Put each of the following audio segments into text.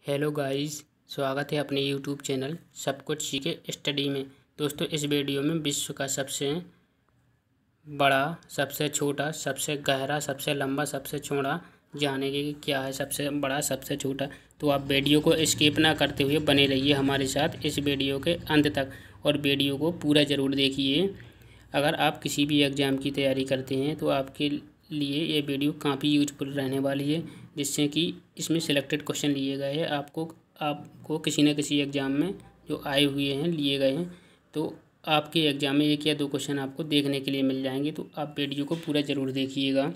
Hello guys, स्वागत है अपने यूट्यूब चैनल सब कुछ सीखे स्टडी में। दोस्तों, इस वीडियो में विश्व का सबसे बड़ा, सबसे छोटा, सबसे गहरा, सबसे लंबा, सबसे चौड़ा जानेंगे कि क्या है सबसे बड़ा, सबसे छोटा। तो आप वीडियो को स्किप ना करते हुए बने रहिए हमारे साथ इस वीडियो के अंत तक और वीडियो को पूरा ज़रूर देखिए। अगर आप किसी भी एग्ज़ाम की तैयारी करते हैं तो आपके लिए ये वीडियो काफ़ी यूजफुल रहने वाली है, जिससे कि इसमें सिलेक्टेड क्वेश्चन लिए गए हैं आपको किसी न किसी एग्ज़ाम में जो आए हुए हैं, लिए गए हैं। तो आपके एग्ज़ाम में 1 या 2 क्वेश्चन आपको देखने के लिए मिल जाएंगे, तो आप वीडियो को पूरा ज़रूर देखिएगा।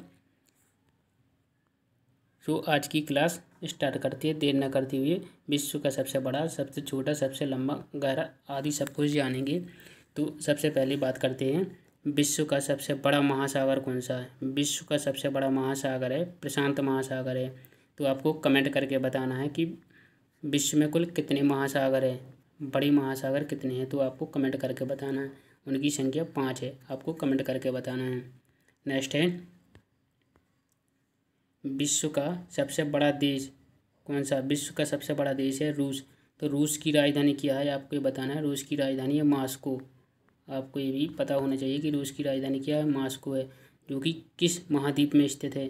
तो आज की क्लास स्टार्ट करते हैं देर न करते हुए। विश्व का सबसे बड़ा, सबसे छोटा, सबसे लंबा, गहरा आदि सब कुछ जानेंगे। तो सबसे पहले बात करते हैं, विश्व का सबसे बड़ा महासागर कौन सा है। विश्व का सबसे बड़ा महासागर है प्रशांत महासागर है। तो आपको कमेंट करके बताना है कि विश्व में कुल कितने महासागर है, बड़ी महासागर कितने हैं। तो आपको कमेंट करके बताना है। उनकी संख्या 5 है, आपको कमेंट करके बताना है। नेक्स्ट है, विश्व का सबसे बड़ा देश कौन सा। विश्व का सबसे बड़ा देश है रूस। तो रूस की राजधानी क्या है, आपको ये बताना है। रूस की राजधानी है मॉस्को। आपको ये भी पता होना चाहिए कि रूस की राजधानी क्या है, मॉस्को है, जो कि किस महाद्वीप में स्थित है।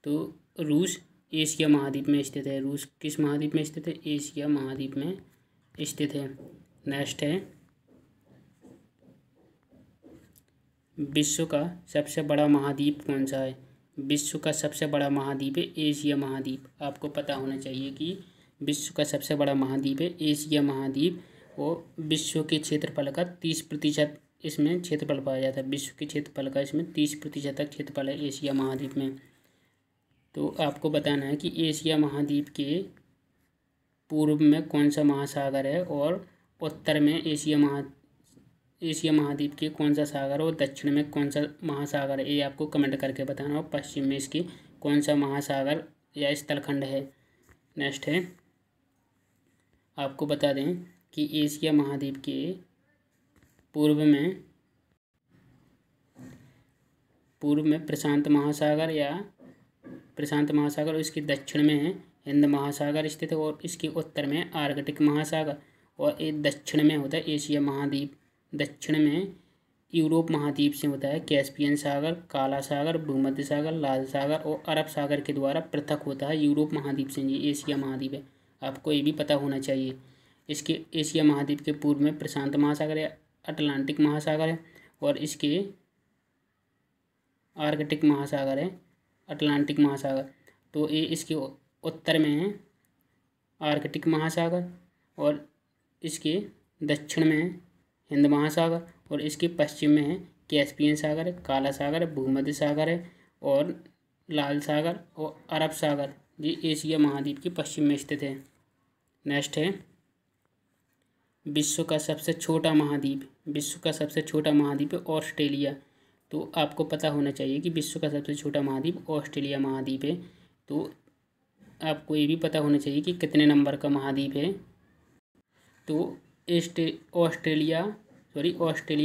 तो रूस एशिया महाद्वीप में स्थित है। रूस किस महाद्वीप में स्थित है, एशिया महाद्वीप में स्थित है। नेक्स्ट है, विश्व का सबसे बड़ा महाद्वीप कौन सा है। विश्व का सबसे बड़ा महाद्वीप है एशिया महाद्वीप। आपको पता होना चाहिए कि विश्व का सबसे बड़ा महाद्वीप है एशिया महाद्वीप, और विश्व के क्षेत्रफल का 30% इसमें क्षेत्रफल पाया जाता है। विश्व के क्षेत्रफल का इसमें 30% तक क्षेत्रफल है एशिया महाद्वीप में। तो आपको बताना है कि एशिया महाद्वीप के पूर्व में कौन सा महासागर है, और उत्तर में एशिया महाद्वीप के कौन सा सागर और दक्षिण में कौन सा महासागर है, ये आपको कमेंट करके बताना। और पश्चिम में इसके कौन सा महासागर या स्थलखंड है। नेक्स्ट है, आपको बता दें कि एशिया महाद्वीप के पूर्व में प्रशांत महासागर और इसके दक्षिण में है हिंद महासागर स्थित है, और इसके उत्तर में आर्कटिक महासागर, और ये दक्षिण में होता है एशिया महाद्वीप। दक्षिण में यूरोप महाद्वीप से होता है कैस्पियन सागर, काला सागर, भूमध्य सागर, लाल सागर और अरब सागर के द्वारा पृथक होता है यूरोप महाद्वीप से। ये एशिया महाद्वीप है, आपको ये भी पता होना चाहिए। इसके एशिया महाद्वीप के पूर्व में प्रशांत महासागर या अटलांटिक महासागर है, और इसके आर्कटिक महासागर है अटलांटिक महासागर। तो ये इसके उत्तर में है आर्कटिक महासागर, और इसके दक्षिण में है हिंद महासागर, और इसके पश्चिम में है कैस्पियन सागर है, काला सागर है, भूमध्य सागर है और लाल सागर और अरब सागर। ये एशिया महाद्वीप के पश्चिम में स्थित है। नेक्स्ट है, विश्व का सबसे छोटा महाद्वीप। विश्व का सबसे छोटा महाद्वीप है ऑस्ट्रेलिया। तो आपको पता होना चाहिए कि विश्व का सबसे छोटा महाद्वीप ऑस्ट्रेलिया महाद्वीप है। तो आपको ये भी पता होना चाहिए कि कितने नंबर का महाद्वीप है। तो ऑस्ट्रेलिया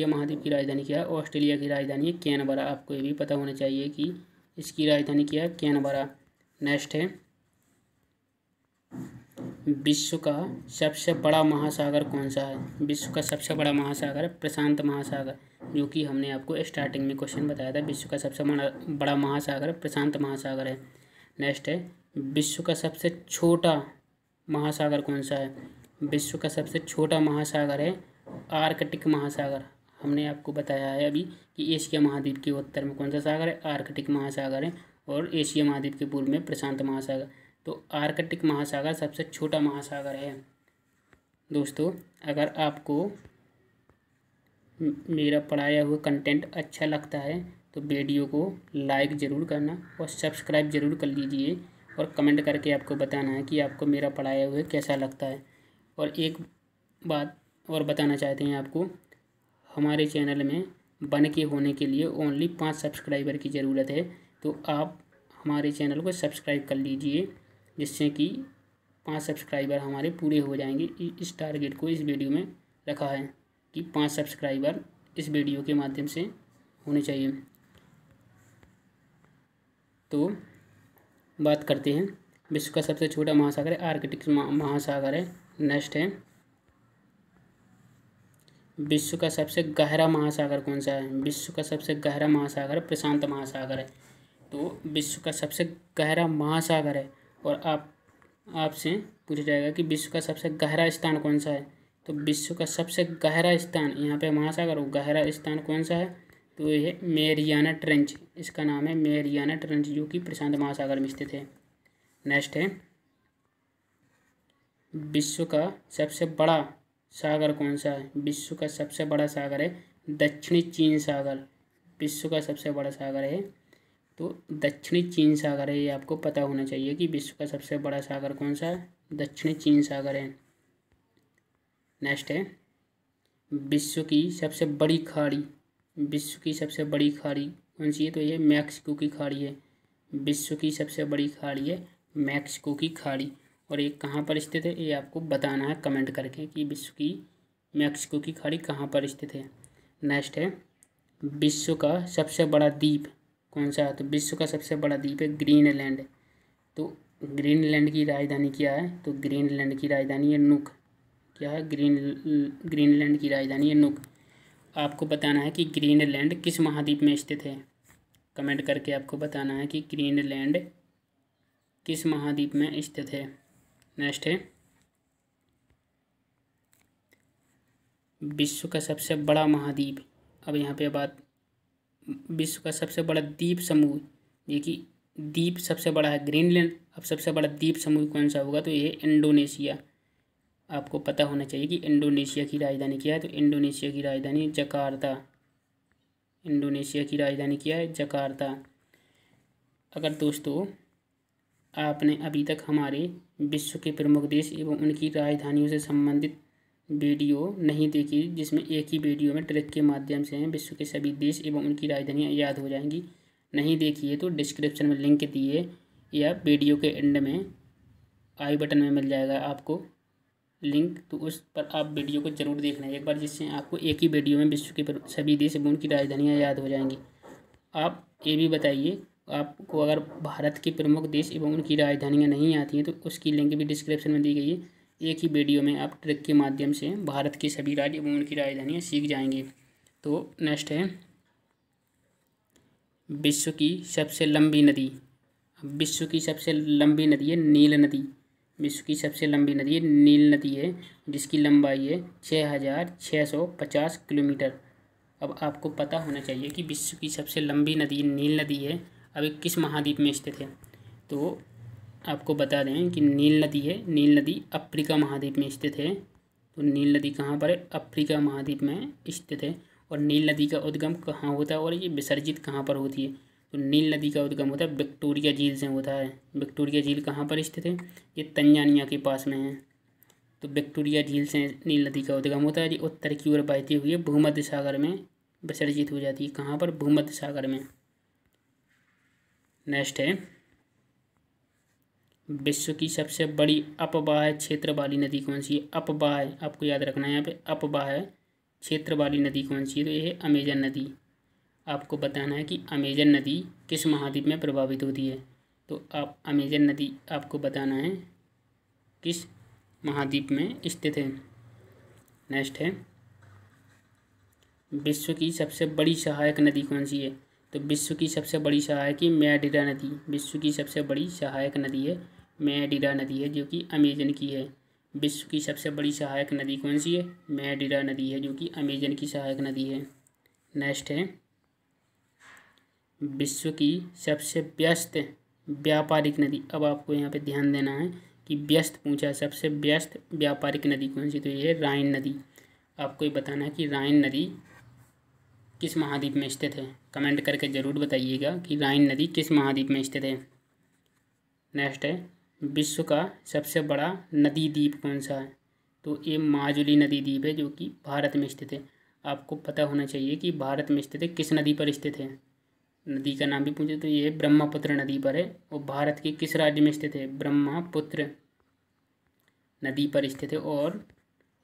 महाद्वीप की राजधानी क्या है। ऑस्ट्रेलिया की राजधानी है कैनबरा। आपको ये भी पता होना चाहिए कि इसकी राजधानी क्या है, कैनबरा। नेक्स्ट है, विश्व का सबसे बड़ा महासागर कौन सा है। विश्व का सबसे बड़ा महासागर है प्रशांत महासागर, जो कि हमने आपको स्टार्टिंग में क्वेश्चन बताया था। विश्व का सबसे बड़ा महासागर प्रशांत महासागर है। नेक्स्ट है, विश्व का सबसे छोटा महासागर कौन सा है। विश्व का सबसे छोटा महासागर है आर्कटिक महासागर। हमने आपको बताया है अभी कि एशिया महाद्वीप के उत्तर में कौन सा सागर है, आर्कटिक महासागर है, और एशिया महाद्वीप के पूर्व में प्रशांत महासागर। तो आर्कटिक महासागर सबसे छोटा महासागर है। दोस्तों, अगर आपको मेरा पढ़ाया हुआ कंटेंट अच्छा लगता है तो वीडियो को लाइक ज़रूर करना और सब्सक्राइब ज़रूर कर लीजिए, और कमेंट करके आपको बताना है कि आपको मेरा पढ़ाया हुआ कैसा लगता है। और एक बात और बताना चाहते हैं आपको, हमारे चैनल में बन के होने के लिए ओनली 5 सब्सक्राइबर की ज़रूरत है। तो आप हमारे चैनल को सब्सक्राइब कर लीजिए, जिससे कि 5 सब्सक्राइबर हमारे पूरे हो जाएंगे। इस टारगेट को इस वीडियो में रखा है कि 5 सब्सक्राइबर इस वीडियो के माध्यम से होने चाहिए। तो बात करते हैं विश्व का सबसे छोटा महासागर है आर्कटिक महासागर है। नेक्स्ट है, विश्व का सबसे गहरा महासागर कौन सा है? विश्व का सबसे गहरा महासागर प्रशांत महासागर है। तो विश्व का सबसे गहरा महासागर है। और आपसे पूछा जाएगा कि विश्व का सबसे गहरा स्थान कौन सा है? तो विश्व का सबसे गहरा स्थान, यहाँ पे महासागर और गहरा स्थान कौन सा है? तो ये है मेरियाना ट्रेंच, इसका नाम है मेरियाना ट्रेंच, जो कि प्रशांत महासागर में स्थित है। नेक्स्ट है, विश्व का सबसे बड़ा सागर कौन सा है? विश्व का सबसे बड़ा सागर है दक्षिणी चीन सागर। विश्व का सबसे बड़ा सागर है तो दक्षिणी चीन सागर है। ये आपको पता होना चाहिए कि विश्व का सबसे बड़ा सागर कौन सा है? दक्षिणी चीन सागर है। नेक्स्ट है, विश्व की सबसे बड़ी खाड़ी, विश्व की सबसे बड़ी खाड़ी कौन सी है? तो ये मैक्सिको की खाड़ी है। विश्व की सबसे बड़ी खाड़ी है मैक्सिको की खाड़ी। और ये कहाँ पर स्थित है? ये आपको बताना है कमेंट करके कि विश्व की मैक्सिको की खाड़ी कहाँ पर स्थित है। नेक्स्ट है, विश्व का सबसे बड़ा द्वीप कौन सा है? तो विश्व का सबसे बड़ा द्वीप है ग्रीनलैंड। तो ग्रीनलैंड की राजधानी क्या है? तो ग्रीनलैंड की राजधानी है नुक। क्या है? ग्रीनलैंड की राजधानी है नुक। आपको बताना है कि ग्रीनलैंड किस महाद्वीप में स्थित है। कमेंट करके आपको बताना है कि ग्रीनलैंड किस महाद्वीप में स्थित है। नेक्स्ट है, विश्व का सबसे बड़ा महाद्वीप। अब यहाँ पे बात, विश्व का सबसे बड़ा द्वीप समूह, ये कि द्वीप सबसे बड़ा है ग्रीनलैंड। अब सबसे बड़ा द्वीप समूह कौन सा होगा? तो ये इंडोनेशिया। आपको पता होना चाहिए कि इंडोनेशिया की राजधानी क्या है? तो इंडोनेशिया की राजधानी जकार्ता। इंडोनेशिया की राजधानी क्या है? जकार्ता। अगर दोस्तों आपने अभी तक हमारे विश्व के प्रमुख देश एवं उनकी राजधानियों से संबंधित वीडियो नहीं देखी, जिसमें एक ही वीडियो में ट्रिक के माध्यम से विश्व के सभी देश एवं उनकी राजधानियाँ याद हो जाएंगी, नहीं देखी है तो डिस्क्रिप्शन में लिंक दिए या वीडियो के एंड में आई बटन में मिल जाएगा आपको लिंक, तो उस पर आप वीडियो को जरूर देखना है एक बार, जिससे आपको एक ही वीडियो में विश्व के सभी देश एवं उनकी राजधानियाँ याद हो जाएंगी। आप ये भी बताइए, आपको अगर भारत के प्रमुख देश एवं उनकी राजधानियाँ नहीं आती हैं तो उसकी लिंक भी डिस्क्रिप्शन में दी गई है। एक ही वीडियो में आप ट्रिक के माध्यम से भारत के सभी राज्य एवं उनकी राजधानियाँ सीख जाएंगे। तो नेक्स्ट है, विश्व की सबसे लंबी नदी। विश्व की सबसे लंबी नदी है नील नदी। विश्व की सबसे लंबी नदी है नील नदी है, जिसकी लंबाई है 6,650 किलोमीटर। अब आपको पता होना चाहिए कि विश्व की सबसे लंबी नदी नील नदी है, अभी किस महाद्वीप में स्थित है? तो आपको बता दें कि नील नदी है, नील नदी अफ्रीका महाद्वीप में स्थित है। तो नील नदी कहाँ पर है? अफ्रीका महाद्वीप में स्थित है। और नील नदी का उद्गम कहाँ होता है और ये विसर्जित कहाँ पर होती है? तो नील नदी का उद्गम होता है विक्टोरिया झील से होता है। विक्टोरिया झील कहाँ पर स्थित है? ये तंजानिया के पास में है। तो विक्टोरिया झील से नील नदी का उद्गम होता है, ये उत्तर की ओर बहती हुई भूमध्य सागर में विसर्जित हो जाती है। कहाँ पर? भूमध्य सागर में। नेक्स्ट है, विश्व की सबसे बड़ी अपवाह क्षेत्र वाली नदी कौन सी है? अपवाह, आपको याद रखना है यहाँ पे, अपवाह क्षेत्र वाली नदी कौन सी है? तो ये है अमेजन नदी। आपको बताना है कि अमेजन नदी किस महाद्वीप में प्रभावित होती है। तो आप अमेजन नदी आपको बताना है किस महाद्वीप में स्थित है। नेक्स्ट है, विश्व की सबसे बड़ी सहायक नदी कौन सी है? तो विश्व की सबसे बड़ी सहायक है मैडिरा नदी। विश्व की सबसे बड़ी सहायक नदी है मैडिरा नदी है, जो कि अमेजन की है। विश्व की सबसे बड़ी सहायक नदी कौन सी है? मैडिरा नदी है, जो कि अमेजन की सहायक नदी है। नेक्स्ट है, विश्व की सबसे व्यस्त व्यापारिक नदी। अब आपको यहाँ पे ध्यान देना है कि व्यस्त पूछा, सबसे व्यस्त व्यापारिक नदी कौन सी? तो ये है राइन नदी। आपको ये बताना है कि राइन नदी किस महाद्वीप में स्थित है। कमेंट करके ज़रूर बताइएगा कि राइन नदी किस महाद्वीप में स्थित है। नेक्स्ट है, विश्व का सबसे बड़ा नदी द्वीप कौन सा है? तो ये माजुली नदी द्वीप है, जो कि भारत में स्थित है। आपको पता होना चाहिए कि भारत में स्थित है, किस नदी पर स्थित है। नदी का नाम भी पूछे तो ये ब्रह्मपुत्र नदी पर है। और भारत के किस राज्य में स्थित है? ब्रह्मपुत्र नदी पर स्थित है और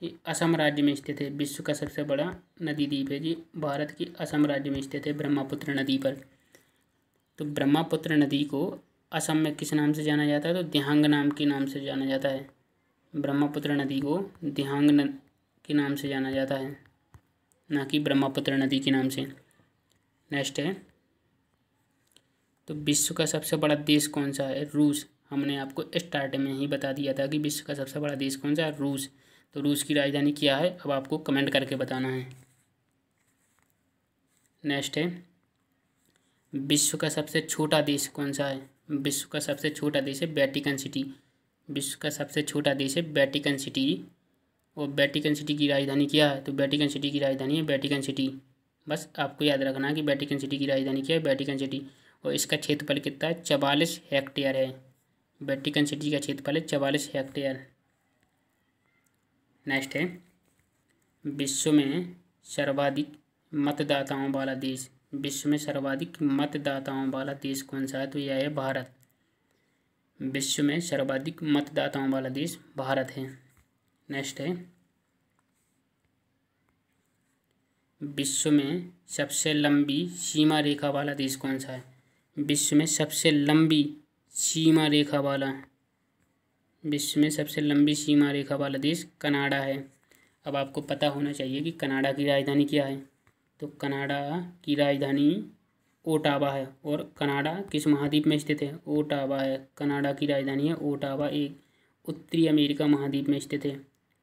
ये असम राज्य में स्थित है। विश्व का सबसे बड़ा नदी द्वीप है जी, भारत की असम राज्य में स्थित है ब्रह्मपुत्र नदी पर। तो ब्रह्मपुत्र नदी को असम में किस नाम से जाना जाता है? तो दिहांग नाम के नाम से जाना जाता है। ब्रह्मपुत्र नदी को दिहांग के नाम से जाना जाता है, ना कि ब्रह्मपुत्र नदी के नाम से। नेक्स्ट है, तो विश्व का सबसे बड़ा देश कौन सा है? रूस। हमने आपको स्टार्ट में ही बता दिया था कि विश्व का सबसे बड़ा देश कौन सा है? रूस। तो रूस की राजधानी क्या है? अब आपको कमेंट करके बताना है। नेक्स्ट है, विश्व का सबसे छोटा देश कौन सा है? विश्व का सबसे छोटा देश है वेटिकन सिटी। विश्व का सबसे छोटा देश है वेटिकन सिटी। और वेटिकन सिटी की राजधानी क्या है? तो वेटिकन सिटी की राजधानी है वेटिकन सिटी। बस आपको याद रखना है कि वेटिकन सिटी की राजधानी क्या है? Vatican city. और इसका क्षेत्रफल कितना है? 44 हेक्टेयर है। वेटिकन सिटी का क्षेत्रफल है 44 हेक्टेयर। नेक्स्ट है, विश्व में सर्वाधिक मतदाताओं वाला देश। विश्व में सर्वाधिक मतदाताओं वाला देश कौन सा है? तो यह है भारत। विश्व में सर्वाधिक मतदाताओं वाला देश भारत है। नेक्स्ट है, विश्व में सबसे लंबी सीमा रेखा वाला देश कौन सा है? विश्व में सबसे लंबी सीमा रेखा वाला देश कनाडा है। अब आपको पता होना चाहिए कि कनाडा की राजधानी क्या है। तो कनाडा की राजधानी ओटावा है। और कनाडा किस महाद्वीप में स्थित है? ओटावा है। कनाडा की राजधानी है ओटावा। एक उत्तरी अमेरिका महाद्वीप में स्थित है।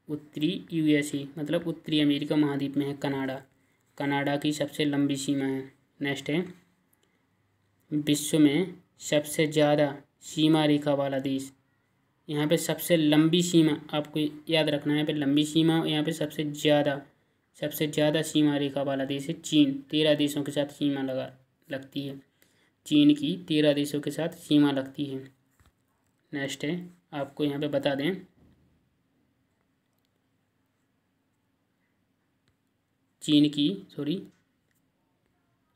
उत्तरी यूएसए मतलब उत्तरी अमेरिका महाद्वीप में है कनाडा। कनाडा की सबसे लंबी सीमा है। नेक्स्ट है, विश्व में सबसे ज़्यादा सीमा रेखा वाला देश। यहाँ पे सबसे लंबी सीमा आपको याद रखना है। यहाँ पे लंबी सीमा, यहाँ पे सबसे ज़्यादा सीमा रेखा वाला देश है चीन। 13 देशों के साथ सीमा लगती है। चीन की 13 देशों के साथ सीमा लगती है। नेक्स्ट है, आपको यहाँ पे बता दें, चीन की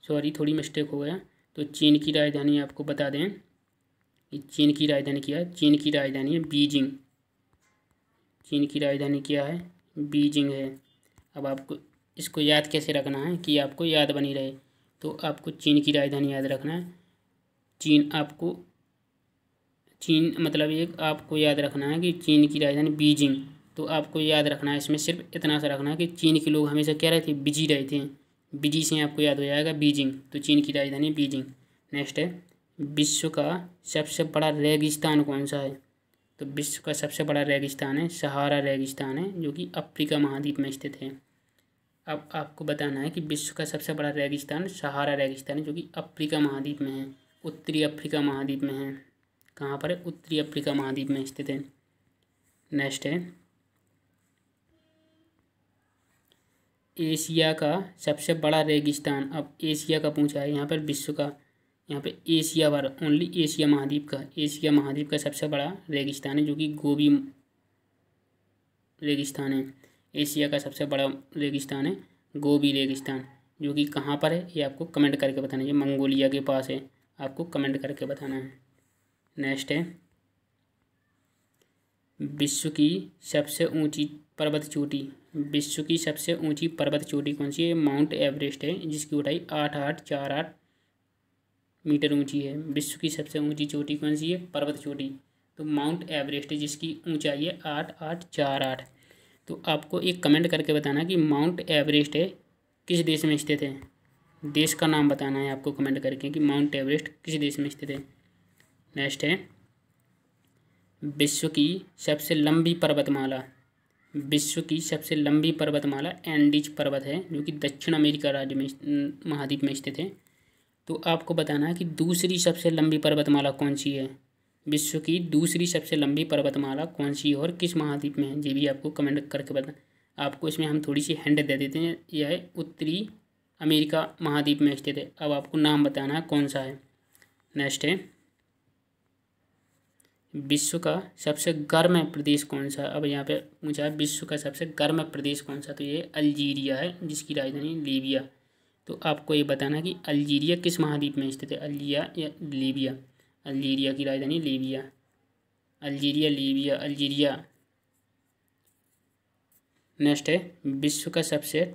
सॉरी थोड़ी मिस्टेक हो गया। तो चीन की राजधानी आपको बता दें कि चीन की राजधानी क्या है? चीन की राजधानी है बीजिंग। चीन की राजधानी क्या है? बीजिंग है। अब आपको इसको याद कैसे रखना है कि आपको याद बनी रहे? तो आपको चीन की राजधानी याद रखना है। चीन मतलब एक आपको याद रखना है कि चीन की राजधानी बीजिंग। तो आपको याद रखना है, इसमें सिर्फ इतना सा रखना है कि चीन के लोग हमेशा क्या रहते? बिजी रहते हैं। बिजी से आपको याद हो जाएगा बीजिंग। तो चीन की राजधानी बीजिंग। नेक्स्ट है, विश्व का सबसे बड़ा रेगिस्तान कौन सा है? तो विश्व का सबसे बड़ा रेगिस्तान है सहारा रेगिस्तान है, जो कि अफ्रीका महाद्वीप में स्थित है। अब आपको बताना है कि विश्व का सबसे बड़ा रेगिस्तान सहारा रेगिस्तान है, जो कि अफ्रीका महाद्वीप में है। उत्तरी अफ्रीका महाद्वीप में है। कहाँ पर है? उत्तरी अफ्रीका महाद्वीप में स्थित है। नेक्स्ट है, एशिया का सबसे बड़ा रेगिस्तान। अब एशिया का पूछा है यहाँ पर, विश्व का यहाँ पे एशिया पर ओनली एशिया महाद्वीप का सबसे बड़ा रेगिस्तान है, जो कि गोबी रेगिस्तान है। एशिया का सबसे बड़ा रेगिस्तान है गोबी रेगिस्तान, जो कि कहाँ पर है ये आपको कमेंट करके बताना है। ये मंगोलिया के पास है, आपको कमेंट करके बताना है। नेक्स्ट है, विश्व की सबसे ऊंची पर्वत चोटी। विश्व की सबसे ऊंची पर्वत चोटी कौन सी है? माउंट एवरेस्ट है, जिसकी ऊंचाई 8848 मीटर ऊंची है। विश्व की सबसे ऊंची चोटी कौन सी है? पर्वत चोटी। तो माउंट एवरेस्ट है, जिसकी ऊंचाई है 8848। तो आपको एक कमेंट करके बताना कि माउंट एवरेस्ट है किस देश में स्थित है। देश का नाम बताना है आपको कमेंट करके कि माउंट एवरेस्ट किस देश में स्थित है। नेक्स्ट है, विश्व की सबसे लंबी पर्वतमाला। विश्व की सबसे लंबी पर्वतमाला एंडीज पर्वत है, जो कि दक्षिण अमेरिका राज्य में महाद्वीप में स्थित है। तो आपको बताना है कि दूसरी सबसे लंबी पर्वतमाला कौन सी है। विश्व की दूसरी सबसे लंबी पर्वतमाला कौन सी है और किस महाद्वीप में है, ये भी आपको कमेंट करके बताना। आपको इसमें हम थोड़ी सी हिंट दे देते हैं, यह है उत्तरी अमेरिका महाद्वीप में स्थित है। अब आपको नाम बताना है कौन सा है। नेक्स्ट है, विश्व का सबसे गर्म प्रदेश कौन सा? अब यहाँ पे पूछा विश्व का सबसे गर्म प्रदेश कौन सा? तो ये अल्जीरिया है, जिसकी राजधानी लीबिया। तो आपको ये बताना कि अल्जीरिया किस महाद्वीप में स्थित है, अल्जीरिया या लीबिया। अल्जीरिया की राजधानी लीबिया। अल्जीरिया। नेक्स्ट है, विश्व का सबसे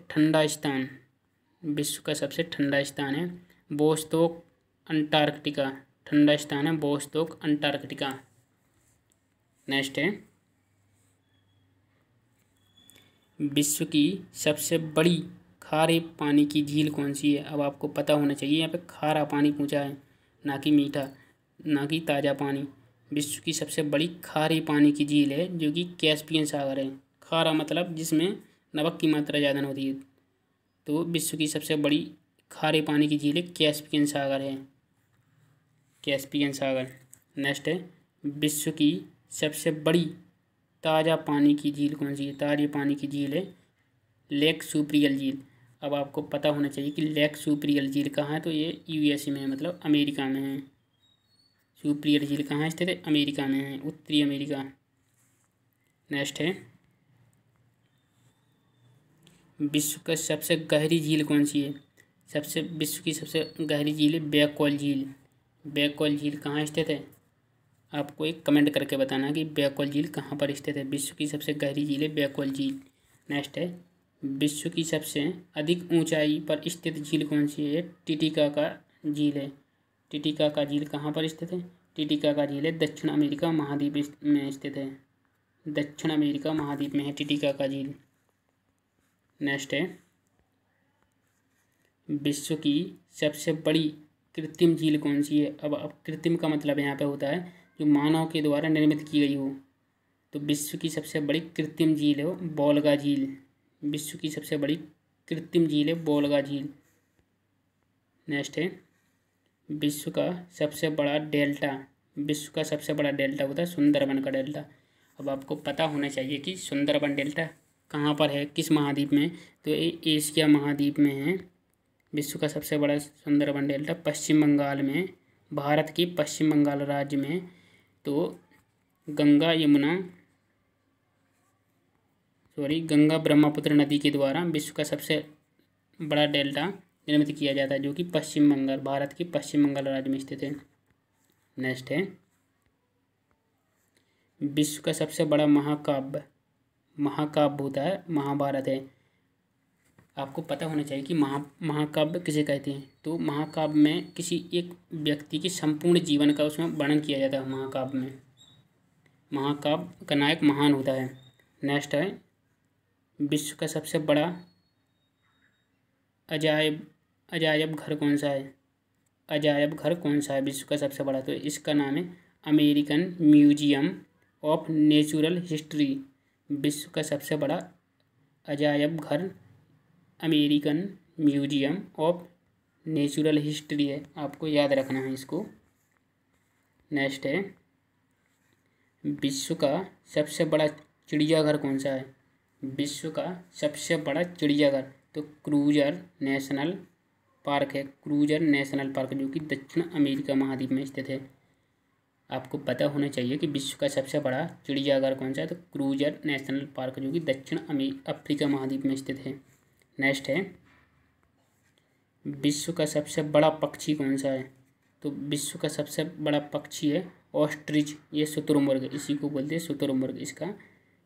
ठंडा स्थान है वोस्तोक अंटार्कटिका। ठंडा स्थान है वोस्टोक अंटार्कटिका। नेक्स्ट है विश्व की सबसे बड़ी खारे पानी की झील कौन सी है। अब आपको पता होना चाहिए, यहाँ पे खारा पानी पूछा है, ना कि मीठा, ना कि ताज़ा पानी। विश्व की सबसे बड़ी खारे पानी की झील है जो कि कैस्पियन सागर है। खारा मतलब जिसमें नमक की मात्रा ज़्यादा होती है। तो विश्व की सबसे बड़ी खारे पानी की झील है कैस्पियन सागर है, कैस्पियन सागर। नेक्स्ट है विश्व की सबसे बड़ी ताज़ा पानी की झील कौन सी है। ताज़े पानी की झील है लेक सुप्रियल झील। अब आपको पता होना चाहिए कि लेक सुप्रियल झील कहाँ है, तो ये यूएसए में है, मतलब अमेरिका में है। सुप्रियल झील कहाँ स्थित है, अमेरिका में है, उत्तरी अमेरिका। नेक्स्ट है विश्व का सबसे गहरी झील कौन सी है। विश्व की सबसे गहरी झील है बैकॉल झील। बैकॉल झील कहाँ स्थित है, आपको एक कमेंट करके बताना कि बैकॉल झील कहाँ पर स्थित है। विश्व की सबसे गहरी झील है बैकॉल झील। नेक्स्ट है विश्व की सबसे अधिक ऊंचाई पर स्थित झील कौन सी है। टिटिकाका झील है। टिटिकाका झील कहाँ पर स्थित है, टिटिकाका झील है दक्षिण अमेरिका महाद्वीप में स्थित है। दक्षिण अमेरिका महाद्वीप में है टिटिकाका झील। नेक्स्ट है विश्व की सबसे बड़ी कृत्रिम झील कौन सी है। अब कृत्रिम का मतलब यहाँ पे होता है जो मानव के द्वारा निर्मित की गई हो। तो विश्व की सबसे बड़ी कृत्रिम झील है वो वोल्गा झील। विश्व की सबसे बड़ी कृत्रिम झील है वोल्गा झील। नेक्स्ट है विश्व का सबसे बड़ा डेल्टा। विश्व का सबसे बड़ा डेल्टा होता है सुंदरबन का डेल्टा। अब आपको पता होना चाहिए कि सुंदरबन डेल्टा कहाँ पर है, किस महाद्वीप में, तो ये एशिया महाद्वीप में है। विश्व का सबसे बड़ा सुंदरबन डेल्टा पश्चिम बंगाल में, भारत के पश्चिम बंगाल राज्य में। तो गंगा ब्रह्मपुत्र नदी के द्वारा विश्व का सबसे बड़ा डेल्टा निर्मित किया जाता है जो कि पश्चिम बंगाल, भारत के पश्चिम बंगाल राज्य में स्थित है। नेक्स्ट है विश्व का सबसे बड़ा महाकाव्य होता है महाभारत है। आपको पता होना चाहिए कि महाकाव्य किसे कहते हैं। तो महाकाव्य में किसी एक व्यक्ति के संपूर्ण जीवन का उसमें वर्णन किया जाता है। महाकाव्य में महाकाव्य का नायक महान होता है। नेक्स्ट है विश्व का सबसे बड़ा अजायब घर कौन सा है। अजायब घर कौन सा है विश्व का सबसे बड़ा, तो इसका नाम है American museum of natural history. विश्व का सबसे बड़ा अजायब घर American museum of natural history है, आपको याद रखना है इसको। नेक्स्ट है विश्व का सबसे बड़ा चिड़ियाघर कौन सा है। विश्व का सबसे बड़ा चिड़ियाघर तो क्रूजर नेशनल पार्क है। क्रूजर नेशनल पार्क जो कि दक्षिण अमेरिका महाद्वीप में स्थित है। आपको पता होना चाहिए कि विश्व का सबसे बड़ा चिड़ियाघर कौन सा है, तो क्रूजर नेशनल पार्क जो कि दक्षिण अफ्रीका महाद्वीप में स्थित है। नेक्स्ट है विश्व का सबसे बड़ा पक्षी कौन सा है, तो विश्व का सबसे बड़ा पक्षी है ऑस्ट्रिच। ये शुतुरमुर्ग, इसी को बोलते हैं शुतुरमुर्ग, इसका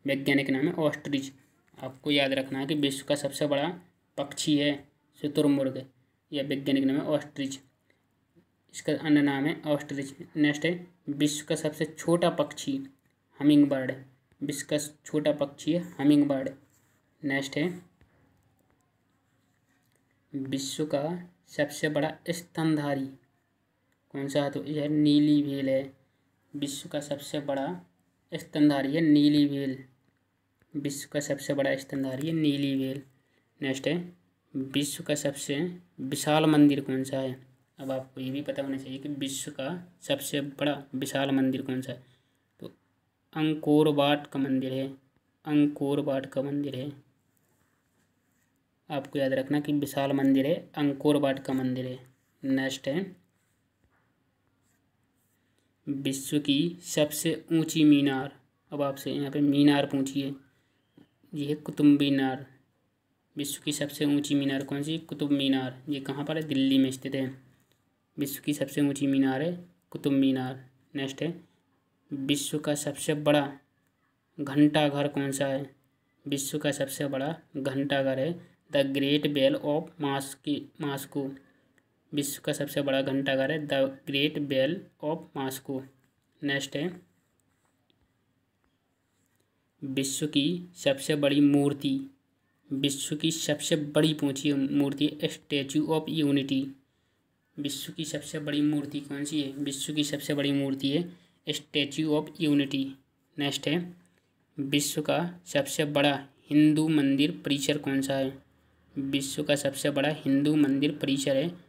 वैज्ञानिक नाम है ऑस्ट्रिच। आपको याद रखना है कि विश्व का सबसे बड़ा पक्षी है शुतुरमुर्ग, या वैज्ञानिक नाम है ऑस्ट्रिच, इसका अन्य नाम है ऑस्ट्रिच। नेक्स्ट है विश्व का सबसे छोटा पक्षी हमिंग बर्ड। विश्व का छोटा पक्षी है हमिंग बर्ड। नेक्स्ट है विश्व का सबसे बड़ा स्तनधारी कौन सा है, तो यह नीली व्हेल है। विश्व का सबसे बड़ा स्तनधारी है नीली व्हेल। विश्व का सबसे बड़ा स्तनधारी है नीली व्हेल। नेक्स्ट है विश्व का सबसे विशाल मंदिर कौन सा है। अब आपको ये भी पता होना चाहिए कि विश्व का सबसे बड़ा विशाल मंदिर कौन सा है, तो अंकोर वाट का मंदिर है। अंकोर वाट का मंदिर है, आपको याद रखना कि विशाल मंदिर है अंकोर वाट का मंदिर है। नेक्स्ट है विश्व की सबसे ऊंची मीनार। अब आपसे यहाँ पे मीनार पूछिए, ये है कुतुब मीनार। विश्व की सबसे ऊंची मीनार कौन सी, कुतुब मीनार। ये कहाँ पर है, दिल्ली में स्थित है। विश्व की सबसे ऊंची मीनार है कुतुब मीनार। नेक्स्ट है विश्व का सबसे बड़ा घंटाघर कौन सा है। विश्व का सबसे बड़ा घंटाघर है the great bell of Moscow. विश्व का सबसे बड़ा घंटाघर है the great bell of Moscow. Next है विश्व की सबसे बड़ी मूर्ति, विश्व की सबसे बड़ी ऊंची मूर्ति स्टैचू ऑफ यूनिटी। विश्व की सबसे बड़ी मूर्ति कौन सी है? विश्व की सबसे बड़ी मूर्ति है स्टैचू ऑफ यूनिटी। नेक्स्ट है विश्व का सबसे बड़ा हिंदू मंदिर परिसर कौन सा है? विश्व का सबसे बड़ा हिंदू मंदिर परिसर है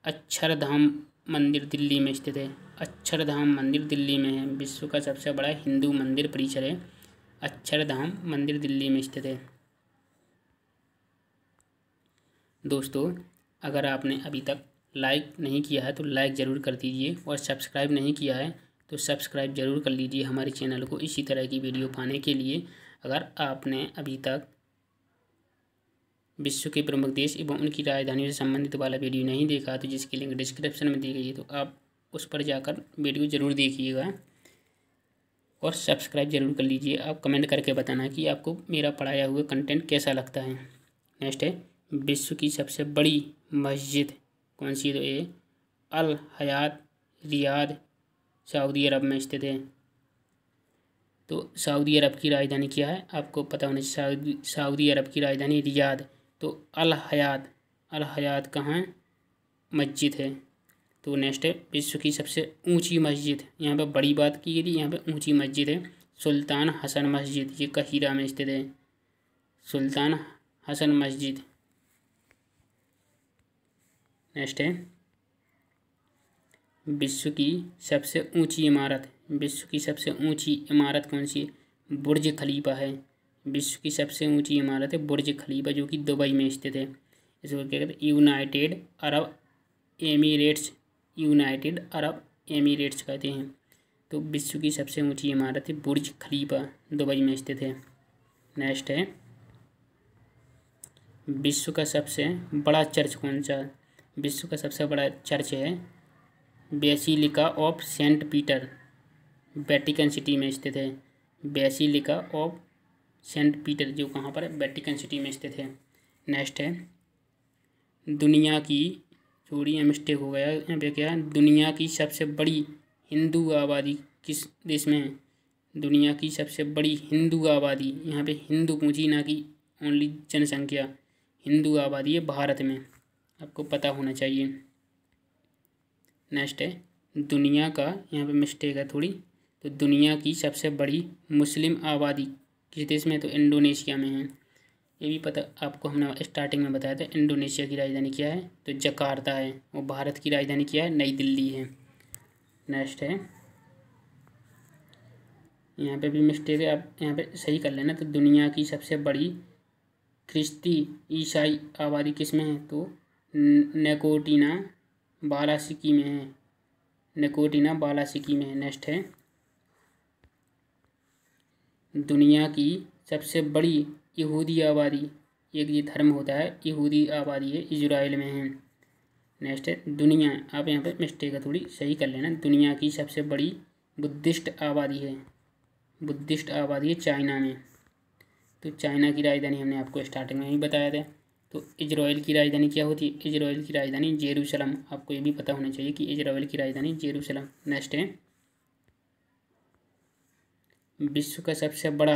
अक्षरधाम मंदिर, दिल्ली में स्थित है। अक्षरधाम मंदिर दिल्ली में है। विश्व का सबसे बड़ा हिंदू मंदिर परिसर है अक्षरधाम मंदिर, दिल्ली में स्थित है। दोस्तों, अगर आपने अभी तक लाइक नहीं किया है तो लाइक ज़रूर कर दीजिए और सब्सक्राइब नहीं किया है तो सब्सक्राइब ज़रूर कर लीजिए हमारे चैनल को इसी तरह की वीडियो पाने के लिए। अगर आपने अभी तक विश्व के प्रमुख देश एवं उनकी राजधानियों से संबंधित वाला वीडियो नहीं देखा तो जिसकी लिंक डिस्क्रिप्शन में दी गई है तो आप उस पर जाकर वीडियो ज़रूर देखिएगा और सब्सक्राइब ज़रूर कर लीजिए। आप कमेंट करके बताना कि आपको मेरा पढ़ाया हुआ कंटेंट कैसा लगता है। नेक्स्ट है विश्व की सबसे बड़ी मस्जिद कौन सी है? तो ये अल हयात रियाद सऊदी अरब में स्थित है। तो सऊदी अरब की राजधानी क्या है? आपको पता होना चाहिए। सऊदी अरब की राजधानी रियाद। तो अल हयात कहाँ है? मस्जिद है। तो नेक्स्ट है विश्व की सबसे ऊंची मस्जिद, यहाँ पे बड़ी बात की गई, यहाँ पे ऊंची मस्जिद है सुल्तान हसन मस्जिद, ये कहीरा में स्थित है सुल्तान हसन मस्जिद। नेक्स्ट है विश्व की सबसे ऊंची इमारत, विश्व की सबसे ऊंची इमारत कौन सी है? बुर्ज खलीफा है। विश्व की सबसे ऊंची इमारत है बुर्ज खलीफा जो कि दुबई में स्थित है। इसको क्या कहते हैं? यूनाइटेड अरब एमिरेट्स कहते हैं। तो विश्व की सबसे ऊंची इमारत है बुर्ज खलीफा, दुबई में स्थित है। नेक्स्ट है विश्व का सबसे बड़ा चर्च कौन सा? विश्व का सबसे बड़ा चर्च है basilica of Saint Peter, Vatican City में स्थित है। बेसिलिका ऑफ सेंट पीटर जो कहाँ पर है? वेटिकन सिटी में स्थित है। नेक्स्ट है दुनिया की, थोड़ी मिस्टेक हो गया यहाँ पे, क्या है? दुनिया की सबसे बड़ी हिंदू आबादी किस देश में है? दुनिया की सबसे बड़ी हिंदू आबादी, यहाँ पे हिंदू पूंजी ना कि ओनली जनसंख्या, हिंदू आबादी है भारत में, आपको पता होना चाहिए। नेक्स्ट है दुनिया का, यहाँ पे मिस्टेक है थोड़ी, तो दुनिया की सबसे बड़ी मुस्लिम आबादी किस देश में? तो इंडोनेशिया में है। ये भी पता आपको हमने स्टार्टिंग में बताया था। इंडोनेशिया की राजधानी क्या है? तो जकार्ता है। और भारत की राजधानी क्या है? नई दिल्ली है। नेक्स्ट है यहाँ पे भी मिस्टेक है, आप यहाँ पे सही कर लेना। तो दुनिया की सबसे बड़ी ख्रिस्ती ईसाई आबादी किस में है? तो नेकोटिना बालासिकी में है। नेकोटिना बालासिकी में है। नेक्स्ट है दुनिया की सबसे बड़ी यहूदी आबादी, एक ये धर्म होता है यहूदी आबादी है, इजराइल में है। नेक्स्ट है दुनिया, आप यहाँ पे मिस्टेक है थोड़ी, सही कर लेना। दुनिया की सबसे बड़ी बुद्धिस्ट आबादी है, बुद्धिस्ट आबादी है चाइना में। तो चाइना की राजधानी हमने आपको स्टार्टिंग में ही बताया था। तो इजराइल की राजधानी क्या होती है? इजराइल की राजधानी जेरूसलम, आपको ये भी पता होना चाहिए कि इजराइल की राजधानी जेरूसलम। नेक्स्ट है विश्व का सबसे बड़ा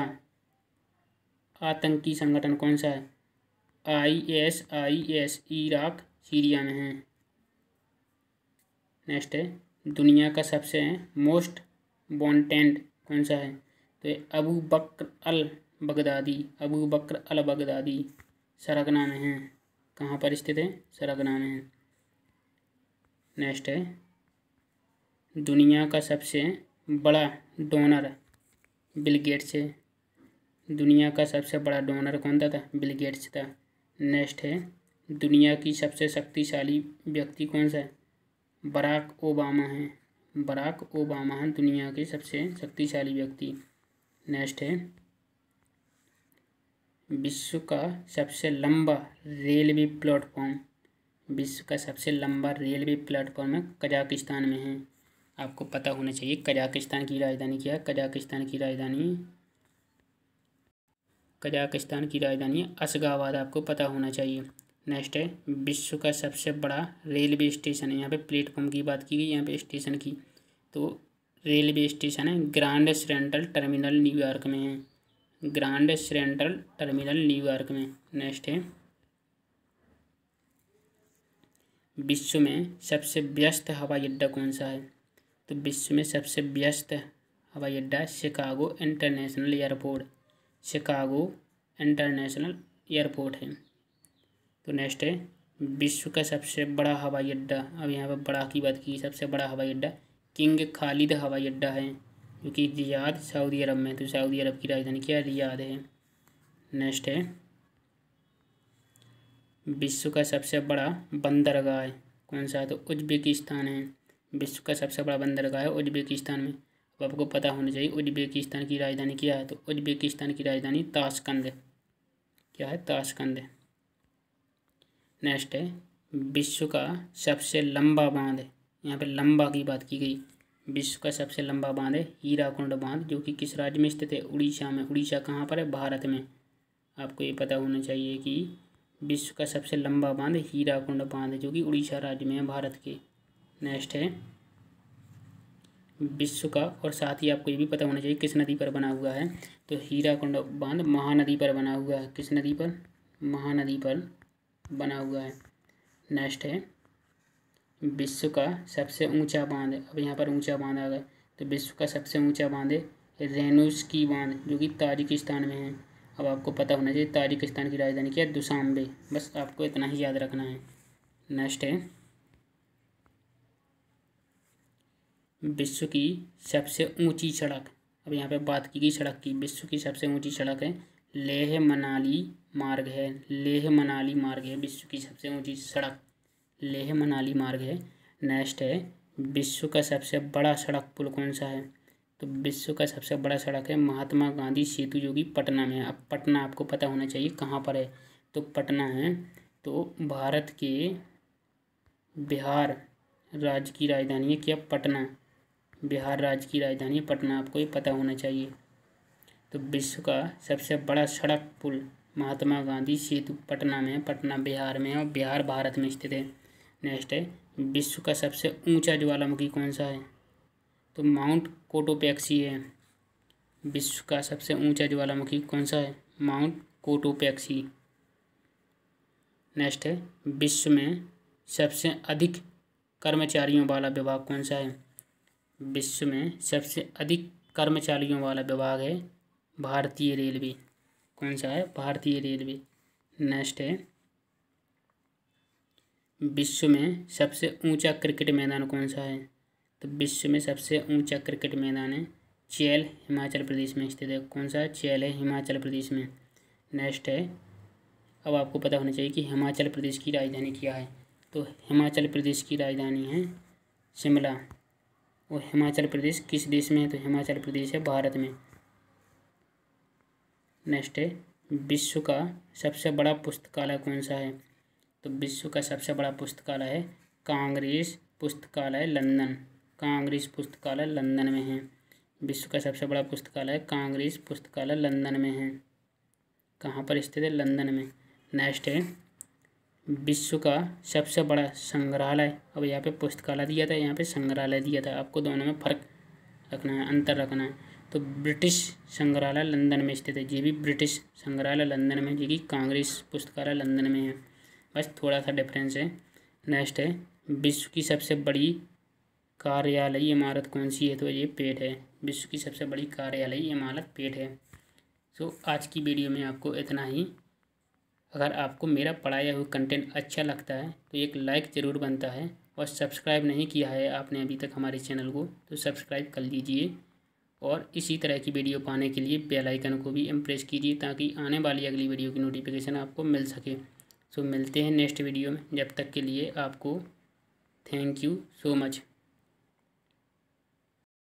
आतंकी संगठन कौन सा है? ISIS इराक सीरिया में है। नेक्स्ट है दुनिया का सबसे मोस्ट वांटेड कौन सा है? तो अबू बकर अल बगदादी सरगना में है। कहाँ पर स्थित है? सरगना में है। नेक्स्ट है दुनिया का सबसे बड़ा डोनर बिल गेट्स है। दुनिया का सबसे बड़ा डोनर कौन था? बिल गेट्स था। नेक्स्ट है दुनिया की सबसे शक्तिशाली व्यक्ति कौन सा है? बराक ओबामा है। बराक ओबामा है दुनिया के सबसे शक्तिशाली व्यक्ति। नेक्स्ट है विश्व का सबसे लंबा रेलवे प्लेटफॉर्म, विश्व का सबसे लंबा रेलवे प्लेटफॉर्म कजाकिस्तान में है। आपको पता होना चाहिए कजाकिस्तान की राजधानी क्या है? कजाकिस्तान की राजधानी अशगाबाद, आपको पता होना चाहिए। नेक्स्ट है विश्व का सबसे बड़ा रेलवे स्टेशन है। यहाँ पे प्लेटफॉर्म की बात की गई, यहाँ पे स्टेशन की, तो रेलवे स्टेशन है ग्रैंड सेंट्रल टर्मिनल न्यूयॉर्क में है, ग्रैंड सेंट्रल टर्मिनल न्यूयॉर्क में। नेक्स्ट है विश्व में सबसे व्यस्त हवाई अड्डा कौन सा है? तो विश्व में सबसे व्यस्त हवाई अड्डा Chicago international airport, Chicago international airport है। तो नेक्स्ट है विश्व का सबसे बड़ा हवाई अड्डा, अब यहाँ पर बड़ा की बात की, सबसे बड़ा हवाई अड्डा किंग खालिद हवाई अड्डा है जो कि रियाद सऊदी अरब में, तो सऊदी अरब की राजधानी क्या है? रियाद है। नेक्स्ट है विश्व का सबसे बड़ा बंदरगाह है कौन सा है? तो उज्बेकिस्तान है। विश्व का सबसे बड़ा बंदरगाह है उज्बेकिस्तान में। अब आपको पता होना चाहिए उज्बेकिस्तान की राजधानी क्या है? तो उज्बेकिस्तान की राजधानी ताशकंद, क्या है? ताशकंद। नेक्स्ट है विश्व का सबसे लंबा बांध, यहाँ पे लंबा की बात की गई, विश्व का सबसे लंबा बांध है हीराकुंड बांध जो कि किस राज्य में स्थित है? उड़ीसा में। उड़ीसा कहाँ पर है? भारत में। आपको ये पता होना चाहिए कि विश्व का सबसे लंबा बांध हीराकुंड बांध जो कि उड़ीसा राज्य में है, भारत के। नेक्स्ट है विश्व का, और साथ ही आपको ये भी पता होना चाहिए किस नदी पर बना हुआ है? तो हीराकुंड बांध महानदी पर बना हुआ है। किस नदी पर? महानदी पर बना हुआ है। नेक्स्ट है विश्व का सबसे ऊंचा बांध, अब यहाँ पर ऊंचा बांध आ गया, तो विश्व का सबसे ऊंचा बांध है रेनुस्की बांध जो कि ताजिकिस्तान में है। अब आपको पता होना चाहिए ताजिकिस्तान की राजधानी क्या है? दुशांबे। बस आपको इतना ही याद रखना है। नेक्स्ट है विश्व की सबसे ऊंची सड़क, अब यहाँ पे बात की गई सड़क की, विश्व की सबसे ऊंची सड़क है लेह मनाली मार्ग है, लेह मनाली मार्ग है विश्व की सबसे ऊंची सड़क, लेह मनाली मार्ग है। नेक्स्ट है विश्व का सबसे बड़ा सड़क पुल कौन सा है? तो विश्व का सबसे बड़ा सड़क है महात्मा गांधी सेतु जो कि पटना में है। अब पटना आपको पता होना चाहिए कहाँ पर है? तो पटना है, तो भारत के बिहार राज्य की राजधानी है क्या? पटना। बिहार राज्य की राजधानी पटना, आपको ये पता होना चाहिए। तो विश्व का सबसे बड़ा सड़क पुल महात्मा गांधी सेतु पटना में है, पटना बिहार में है और बिहार भारत में स्थित है। नेक्स्ट है विश्व का सबसे ऊंचा ज्वालामुखी कौन सा है? तो माउंट कोटोपैक्सी है। विश्व का सबसे ऊंचा ज्वालामुखी कौन सा है? Mount Cotopaxi. नेक्स्ट है विश्व में सबसे अधिक कर्मचारियों वाला विभाग कौन सा है? विश्व में सबसे अधिक कर्मचारियों वाला विभाग है भारतीय रेलवे। कौन सा है? भारतीय रेलवे। नेक्स्ट है विश्व में सबसे ऊंचा क्रिकेट मैदान कौन सा है? तो विश्व में सबसे ऊंचा क्रिकेट मैदान है चैल, हिमाचल प्रदेश में स्थित है। कौन सा है? चैल है, हिमाचल प्रदेश में। नेक्स्ट है अब आपको पता होना चाहिए कि हिमाचल प्रदेश की राजधानी क्या है? तो हिमाचल प्रदेश की राजधानी है शिमला। और हिमाचल प्रदेश किस देश में है? तो हिमाचल प्रदेश है भारत में। नेक्स्ट है विश्व का सबसे बड़ा पुस्तकालय कौन सा है? तो विश्व का सबसे बड़ा पुस्तकालय है कांग्रेस पुस्तकालय लंदन, कांग्रेस पुस्तकालय लंदन में है। विश्व का सबसे बड़ा पुस्तकालय कांग्रेस पुस्तकालय लंदन में है। कहाँ पर स्थित है? लंदन में। नेक्स्ट है विश्व का सबसे बड़ा संग्रहालय, अब यहाँ पे पुस्तकालय दिया था, यहाँ पे संग्रहालय दिया था, आपको दोनों में फ़र्क रखना है, अंतर रखना है। तो ब्रिटिश संग्रहालय लंदन में स्थित है, ये भी ब्रिटिश संग्रहालय लंदन में, जो कि कांग्रेस पुस्तकालय लंदन में है। बस थोड़ा सा डिफरेंस है। नेक्स्ट है विश्व की सबसे बड़ी कार्यालयीय इमारत कौन सी है? तो ये पेट है, विश्व की सबसे बड़ी कार्यालयीय इमारत पेट है। सो आज की वीडियो में आपको इतना ही। अगर आपको मेरा पढ़ाया हुआ कंटेंट अच्छा लगता है तो एक लाइक ज़रूर बनता है, और सब्सक्राइब नहीं किया है आपने अभी तक हमारे चैनल को तो सब्सक्राइब कर लीजिए, और इसी तरह की वीडियो पाने के लिए बेल आइकन को भी प्रेस कीजिए ताकि आने वाली अगली वीडियो की नोटिफिकेशन आपको मिल सके। सो मिलते हैं नेक्स्ट वीडियो में, जब तक के लिए आपको थैंक यू सो मच।